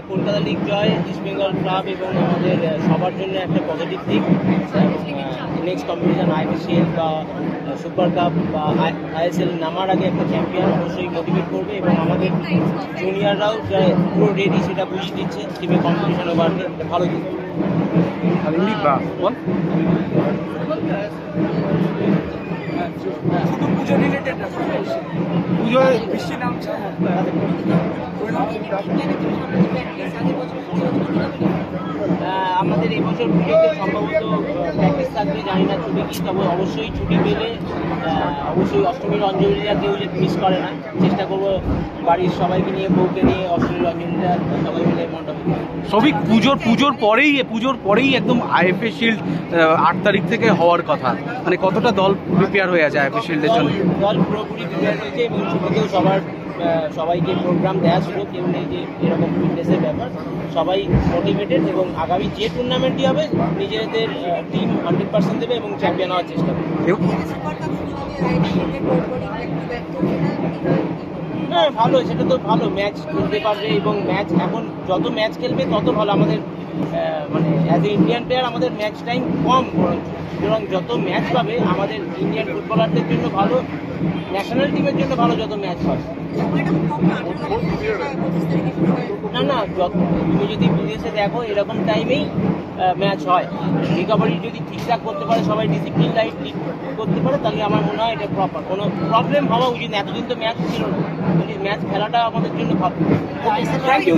Kolkata league জয় east Bengal club এবং আমাদের সবার জন্য একটা পজিটিভ দিক। নেক্সট কম্পিটিশন আইপিএল বা সুপার কাপ বা আইএসএল নামার আগে একটা চ্যাম্পিয়ন অবশ্যই মোটিভেট করবে এবং আমাদের জুনিয়ররাও পুরো রেডি সেটা বুঝিয়ে দিচ্ছে টিমের কম্পিটিশনে বাড়বে, ভালো দিক। পুজোয় বৃষ্টি নামছে, আমাদের এই বছর পুজোতে সম্ভবত প্র্যাকটিস থাকবে, জানি না ছুটি কি, তবে অবশ্যই ছুটি পেলে অবশ্যই অষ্টমীর অঞ্জলিটা কেউ যে মিস করে না, চেষ্টা করবো বাড়ির সবাইকে নিয়ে, বউকে নিয়ে অষ্টমীর অঞ্জলিটা সবাই মিলে মণ্ডপে। সবই পুজোর পরেই একদম আইএফএ শিল্ড 8 তারিখ থেকে হওয়ার কথা, মানে কতটা দল প্রিপেয়ার হয়ে আছে আইএফএ শিল্ডের জন্য? দল পুরোপুরি প্রিপেয়ার হয়েছে এবং ছুটিতেও সবাইকে প্রোগ্রাম দেওয়া ছিল, কেউ নেই যে এরকম ফিটনেসের ব্যাপার, সবাই মোটিভেটেড এবং আগামী যে টুর্নামেন্টই হবে নিজেদের টিম 100% দেবে এবং চ্যাম্পিয়ন হওয়ার চেষ্টা করবে। হ্যাঁ ভালো, সেটা তো ভালো, ম্যাচ খেলতে পারবে এবং ম্যাচ এখন যত ম্যাচ খেলবে তত ভালো। আমাদের মানে অ্যাজ এ ইন্ডিয়ান প্লেয়ার আমাদের ম্যাচ টাইম কম, সুতরাং যত ম্যাচ পাবে আমাদের ইন্ডিয়ান ফুটবলারদের জন্য ভালো, ন্যাশনাল টিমের জন্য ভালো যত ম্যাচ পাবে। না তুমি যদি বিদেশে দেখো এরকম টাইমেই ম্যাচ হয়। রিকভারি যদি ঠিকঠাক করতে পারে, সবাই ডিসিপ্লিন লাইফ করতে পারে, তাহলে আমার মনে হয় এটা প্রপার, কোনো প্রবলেম হওয়া উচিত না। এতদিন তো ম্যাচ ছিল না, ম্যাচ খেলাটা আমাদের জন্য ভালো। Thank you.